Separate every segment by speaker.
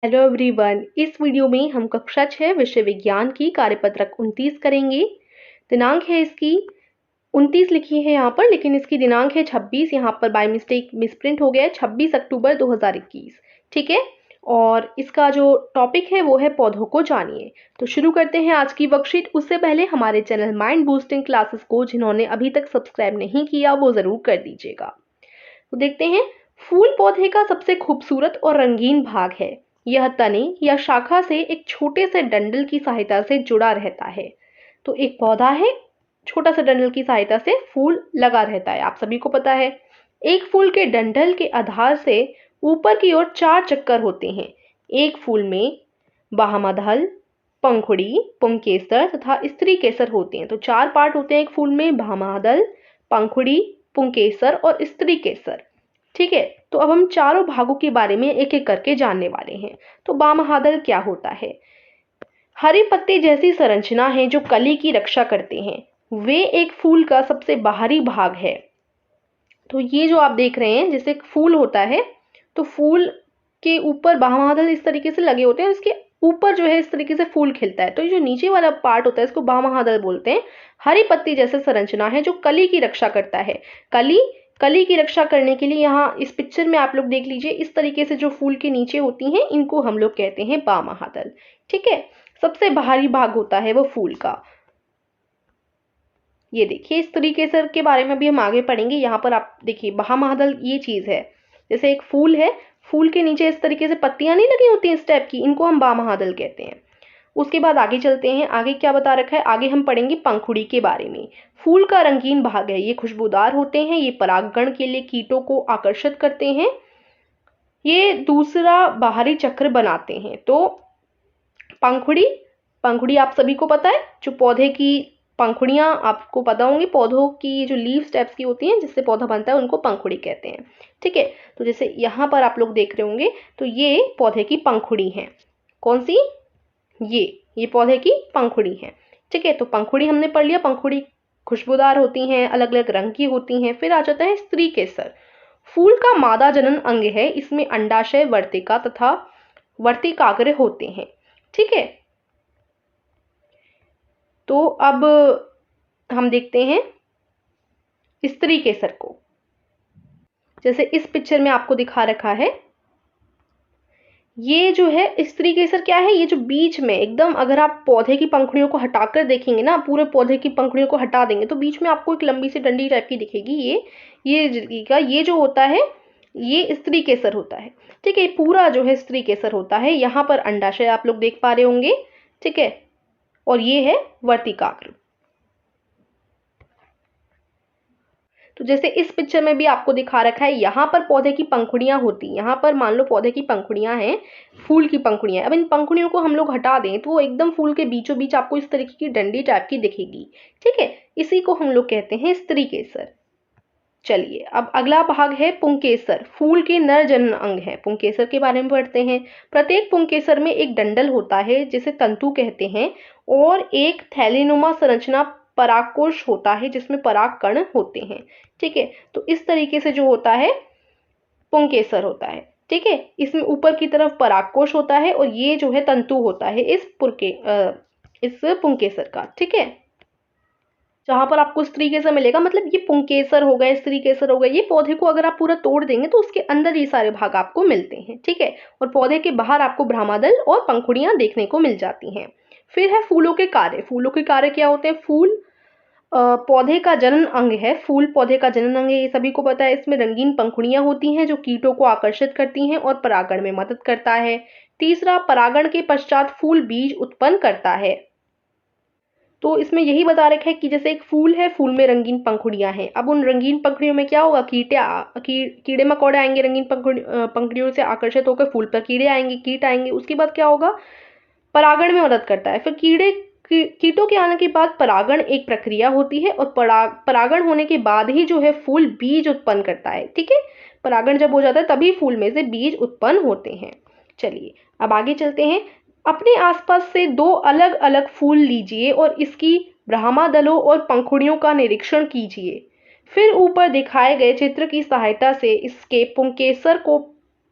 Speaker 1: Hello everyone. इस video में हम कक्षा 6 विषय विज्ञान की कार्यपत्रक 29 करेंगे। दिनांक है इसकी 29 लिखी है यहाँ पर, लेकिन इसकी दिनांक है 26। यहाँ पर बाय मिस्टेक मिसप्रिंट हो गया है, 26 अक्टूबर 2021। ठीक है। और इसका जो टॉपिक है वो है पौधों को जानिए। तो शुरू करते हैं आज की वर्कशीट। उससे पहले हमारे चैनल माइंड बूस्टिंग क्लासेस को जिन्होंने अभी तक सब्सक्राइब नहीं किया वो ज़रूर कर दीजिएगा। तो देखते हैं, फूल पौधे का सबसे खूबसूरत और रंगीन भाग है। यह तने या शाखा से एक छोटे से डंडल की सहायता से जुड़ा रहता है। तो एक पौधा है, छोटा सा डंडल की सहायता से फूल लगा रहता है, आप सभी को पता है। एक फूल के डंडल के आधार से ऊपर की ओर 4 चक्कर होते हैं। एक फूल में बाह्यमधल, पंखुड़ी, पुंकेसर तथा स्त्री केसर होते हैं। तो 4 पार्ट होते हैं एक फूल में, बाह्यमधल, पंखुड़ी, पुंकेसर और स्त्री केसर। ठीक है। तो अब हम चारों भागों के बारे में एक एक करके जानने वाले हैं। तो बाह्यमधल क्या होता है? हरे पत्ते जैसी संरचना है जो कली की रक्षा करते हैं। वे एक फूल का सबसे बाहरी भाग है। तो ये जो आप देख रहे हैं, जैसे एक फूल होता है तो फूल के ऊपर बाह्यमधल इस तरीके से लगे होते हैं, इसके ऊपर जो है इस तरीके से फूल खिलता है। तो ये जो नीचे वाला पार्ट होता है इसको बाह्यमधल बोलते हैं। हरी पत्ती जैसे संरचना है जो कली की रक्षा करता है। कली की रक्षा करने के लिए यहाँ इस पिक्चर में आप लोग देख लीजिए, इस तरीके से जो फूल के नीचे होती हैं इनको हम लोग कहते हैं बाह्यमधल। ठीक है। सबसे बाहरी भाग होता है वो फूल का। ये देखिए, इस तरीके से के बारे में भी हम आगे पढ़ेंगे। यहाँ पर आप देखिए बाह्यमधल ये चीज है, जैसे एक फूल है, फूल के नीचे इस तरीके से पत्तियां नहीं लगी होती इस टाइप की, इनको हम बाह्यमधल कहते हैं। उसके बाद आगे चलते हैं, आगे क्या बता रखा है, आगे हम पढ़ेंगे पंखुड़ी के बारे में। फूल का रंगीन भाग है, ये खुशबूदार होते हैं, ये परागण के लिए कीटों को आकर्षित करते हैं, ये दूसरा बाहरी चक्र बनाते हैं। तो पंखुड़ी, पंखुड़ी आप सभी को पता है, जो पौधे की पंखुड़ियां आपको पता होंगी, पौधों की जो लीव्स टाइप्स की होती हैं जिससे पौधा बनता है उनको पंखुड़ी कहते हैं। ठीक है। तो जैसे यहाँ पर आप लोग देख रहे होंगे, तो ये पौधे की पंखुड़ी है। कौन सी? ये पौधे की पंखुड़ी है। ठीक है। तो पंखुड़ी हमने पढ़ लिया। पंखुड़ी खुशबूदार होती हैं, अलग अलग रंग की होती हैं। फिर आ जाता है स्त्री केसर। फूल का मादा जनन अंग है, इसमें अंडाशय, वर्तिका तथा वर्तिकाग्र होते हैं। ठीक है। तो अब हम देखते हैं स्त्री केसर को। जैसे इस पिक्चर में आपको दिखा रखा है, ये जो है स्त्री केसर क्या है, ये जो बीच में एकदम, अगर आप पौधे की पंखुड़ियों को हटाकर देखेंगे ना, पूरे पौधे की पंखुड़ियों को हटा देंगे तो बीच में आपको एक लंबी सी डंडी टाइप की दिखेगी। ये जो होता है ये स्त्री केसर होता है। ठीक है। पूरा जो है स्त्री केसर होता है। यहाँ पर अंडाशय आप लोग देख पा रहे होंगे। ठीक है। और ये है वर्तिकाग्र। तो जैसे इस पिक्चर में भी आपको दिखा रखा है, यहाँ पर पौधे की पंखुड़ियां होती, यहाँ पर मान लो पौधे की पंखुड़ियां हैं, फूल की पंखुड़ियां। अब इन पंखुड़ियों को हम लोग हटा दें तो वो एकदम फूल के बीचों बीच आपको इस तरीके की डंडी टाइप की दिखेगी। ठीक है। इसी को हम लोग कहते हैं स्त्री केसर। चलिए, अब अगला भाग है पुंकेसर। फूल के नर जनन अंग है। पुंकेसर के बारे में पढ़ते हैं। प्रत्येक पुंकेसर में एक डंडल होता है जिसे तंतु कहते हैं, और एक थैलीनुमा संरचना परागकोश होता है जिसमें पराग कण होते हैं। ठीक है। तो इस तरीके से जो होता है पुंकेसर होता है। ठीक है। इसमें ऊपर की तरफ परागकोश होता है और ये जो है तंतु होता है इस पुंकेसर का। ठीक है। जहां पर आपको स्त्री केसर मिलेगा, मतलब ये पुंकेसर हो गए, स्त्री केसर हो गए, ये पौधे को अगर आप पूरा तोड़ देंगे तो उसके अंदर ये सारे भाग आपको मिलते हैं। ठीक है। और पौधे के बाहर आपको बाह्यमधल और पंखुड़ियां देखने को मिल जाती हैं। फिर है फूलों के कार्य। फूलों के कार्य क्या होते हैं? फूल पौधे का जनन अंग है। फूल पौधे का जनन अंग है, ये सभी को पता है। इसमें रंगीन पंखुड़ियां होती हैं जो कीटों को आकर्षित करती हैं और परागण में मदद करता है। तीसरा, परागण के पश्चात फूल बीज उत्पन्न करता है। तो इसमें यही बता रखा है कि जैसे एक फूल है, फूल में रंगीन पंखुड़ियां हैं। अब उन रंगीन पंखुड़ियों में क्या होगा, कीड़े मकोड़े आएंगे, रंगीन पंखुड़ियों से आकर्षित होकर फूल पर कीड़े आएंगे, कीट आएंगे। उसके बाद क्या होगा, परागण में मदद करता है। फिर कीटों के आने के बाद परागण एक प्रक्रिया होती है, और परागण होने के बाद ही जो है फूल बीज उत्पन्न करता है। ठीक है। परागण जब हो जाता है तभी फूल में से बीज उत्पन्न होते हैं। चलिए, अब आगे चलते हैं। अपने आसपास से 2 अलग अलग फूल लीजिए और इसकी बाह्यमधलों और पंखुड़ियों का निरीक्षण कीजिए। फिर ऊपर दिखाए गए चित्र की सहायता से इसके पुंकेसर को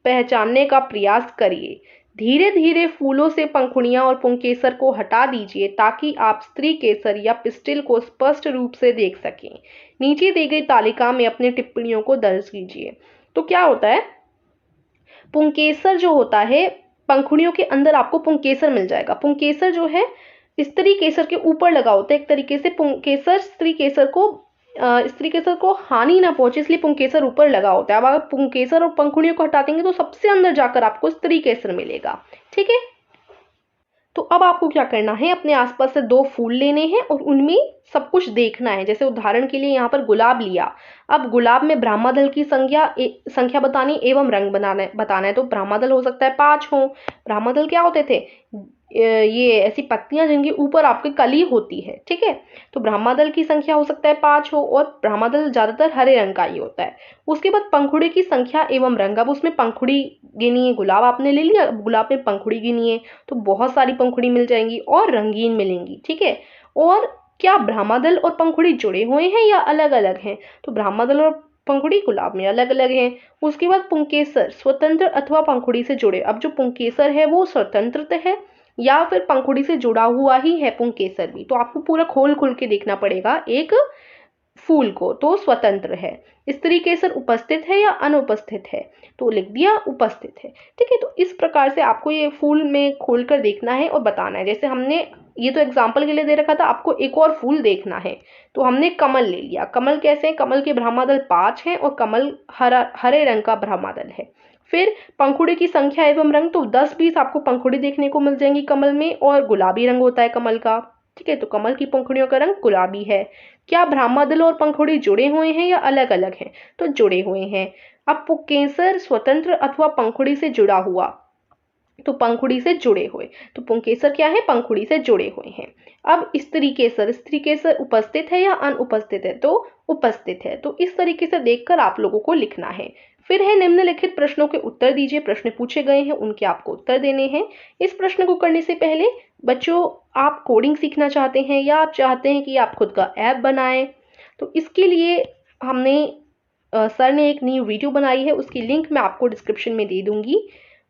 Speaker 1: पहचानने का प्रयास करिए। धीरे धीरे फूलों से पंखुड़ियां और पुंकेसर को हटा दीजिए ताकि आप स्त्री केसर या पिस्टिल को स्पष्ट रूप से देख सकें। नीचे दी गई तालिका में अपनी टिप्पणियों को दर्ज कीजिए। तो क्या होता है, पुंकेसर जो होता है, पंखुड़ियों के अंदर आपको पुंकेसर मिल जाएगा। पुंकेसर जो है स्त्री केसर के ऊपर लगा होता है, एक तरीके से पुंकेसर स्त्री केसर को हानि ना पहुंचे, इसलिए पुंकेसर ऊपर लगा होता है। अब अगर पुंकेसर और पंखुड़ियों को हटा देंगे तो सबसे अंदर जाकर आपको स्त्री केसर मिलेगा। ठीक है, तो अब आपको क्या करना है, अपने आसपास से 2 फूल लेने हैं और उनमें सब कुछ देखना है। जैसे उदाहरण के लिए यहाँ पर गुलाब लिया, अब गुलाब में ब्रह्मदल की संख्या बतानी एवं रंग बताना है। तो ब्रह्मदल हो सकता है 5 हो। ब्रह्मदल क्या होते थे, ये ऐसी पत्तियां जिनके ऊपर आपकी कली होती है। ठीक है, तो ब्रह्मदल की संख्या हो सकता है 5 हो, और ब्रह्मदल ज्यादातर हरे रंग का ही होता है। उसके बाद पंखुड़ी की संख्या एवं रंग, अब उसमें पंखुड़ी गिनिए। गुलाब आपने ले लिया, गुलाब में पंखुड़ी गिनिए तो बहुत सारी पंखुड़ी मिल जाएंगी और रंगीन मिलेंगी। ठीक है, और क्या ब्रह्मदल और पंखुड़ी जुड़े हुए हैं या अलग अलग हैं, तो ब्रह्मदल और पंखुड़ी गुलाब में अलग अलग हैं। उसके बाद पुंकेसर स्वतंत्र अथवा पंखुड़ी से जुड़े, अब जो पुंकेसर है वो स्वतंत्र है या फिर पंखुड़ी से जुड़ा हुआ ही है पुंकेसर भी, तो आपको पूरा खोल के देखना पड़ेगा एक फूल को। तो स्वतंत्र है। स्त्री केसर उपस्थित है या अनुपस्थित है, तो लिख दिया उपस्थित है। ठीक है, तो इस प्रकार से आपको ये फूल में खोलकर देखना है और बताना है। जैसे हमने ये तो एग्जाम्पल के लिए दे रखा था, आपको एक और फूल देखना है। तो हमने कमल ले लिया। कमल कैसे है, कमल के ब्रह्मदल 5 हैं और कमल हरे रंग का ब्रह्मदल है। फिर पंखुड़ी की संख्या एवं रंग, तो 10-20 आपको पंखुड़ी देखने को मिल जाएंगी कमल में, और गुलाबी रंग होता है कमल का। ठीक है, तो कमल की पंखुड़ियों का रंग गुलाबी है। क्या ब्रह्मदल और पंखुड़ी जुड़े हुए हैं या अलग अलग हैं, तो जुड़े हुए हैं। अब पुंकेसर स्वतंत्र अथवा पंखुड़ी से जुड़ा हुआ, तो पंखुड़ी से जुड़े हुए, तो पुंकेसर क्या है, पंखुड़ी से जुड़े हुए हैं। अब स्त्री केसर उपस्थित है या अनुपस्थित है, तो उपस्थित है। तो इस तरीके से देखकर आप लोगों को लिखना है। फिर है निम्नलिखित प्रश्नों के उत्तर दीजिए। प्रश्न पूछे गए हैं, उनके आपको उत्तर देने हैं। इस प्रश्न को करने से पहले बच्चों, आप कोडिंग सीखना चाहते हैं या आप चाहते हैं कि आप खुद का ऐप बनाएं, तो इसके लिए हमने सर ने एक नई वीडियो बनाई है, उसकी लिंक मैं आपको डिस्क्रिप्शन में दे दूंगी।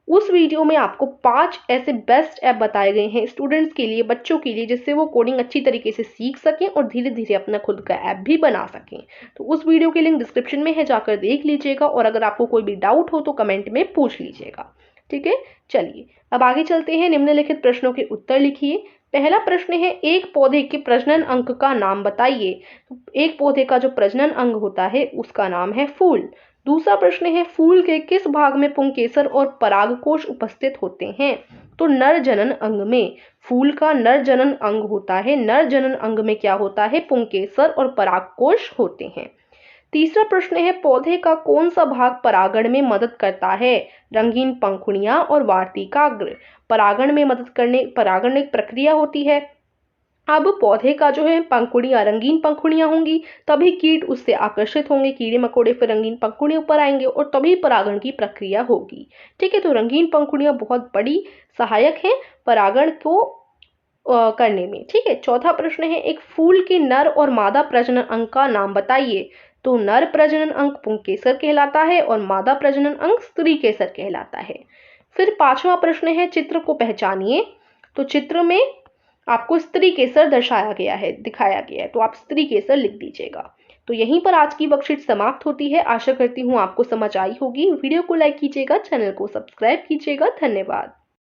Speaker 1: उस वीडियो में आपको 5 ऐसे बेस्ट ऐप बताए गए हैं स्टूडेंट्स के लिए, बच्चों के लिए, जिससे वो कोडिंग अच्छी तरीके से सीख सकें और धीरे धीरे अपना खुद का ऐप भी बना सकें। तो उस वीडियो की लिंक डिस्क्रिप्शन में है, जाकर देख लीजिएगा, और अगर आपको कोई भी डाउट हो तो कमेंट में पूछ लीजिएगा। ठीक है, चलिए अब आगे चलते हैं। निम्नलिखित प्रश्नों के उत्तर लिखिए। पहला प्रश्न है, एक पौधे के प्रजनन अंग का नाम बताइए। तो एक पौधे का जो प्रजनन अंग होता है उसका नाम है फूल। दूसरा प्रश्न है, फूल के किस भाग में पुंकेसर और परागकोश उपस्थित होते हैं, तो नर जनन अंग में। फूल का नर जनन अंग होता है, नर जनन अंग में क्या होता है, पुंकेसर और परागकोश होते हैं। तीसरा प्रश्न है, पौधे का कौन सा भाग परागण में मदद करता है, रंगीन पंखुड़ियां और वार्तिकाग्र। परागण एक प्रक्रिया होती है। अब पौधे का जो है पंखुड़ियां, रंगीन पंखुड़ियां होंगी तभी कीट उससे आकर्षित होंगे, कीड़े मकोड़े फिर रंगीन पंखुड़ियों पर आएंगे और तभी परागण की प्रक्रिया होगी। ठीक है, तो रंगीन पंखुड़ियां बहुत बड़ी सहायक हैं परागण को करने में। ठीक है, चौथा प्रश्न है, एक फूल के नर और मादा प्रजनन अंग का नाम बताइए। तो नर प्रजनन अंग पुंकेसर कहलाता है और मादा प्रजनन अंग स्त्री केसर कहलाता है। फिर पांचवा प्रश्न है, चित्र को पहचानिए। तो चित्र में आपको स्त्री केसर दर्शाया गया है, दिखाया गया है, तो आप स्त्री केसर लिख दीजिएगा। तो यहीं पर आज की वर्कशीट समाप्त होती है। आशा करती हूँ आपको समझ आई होगी। वीडियो को लाइक कीजिएगा, चैनल को सब्सक्राइब कीजिएगा। धन्यवाद।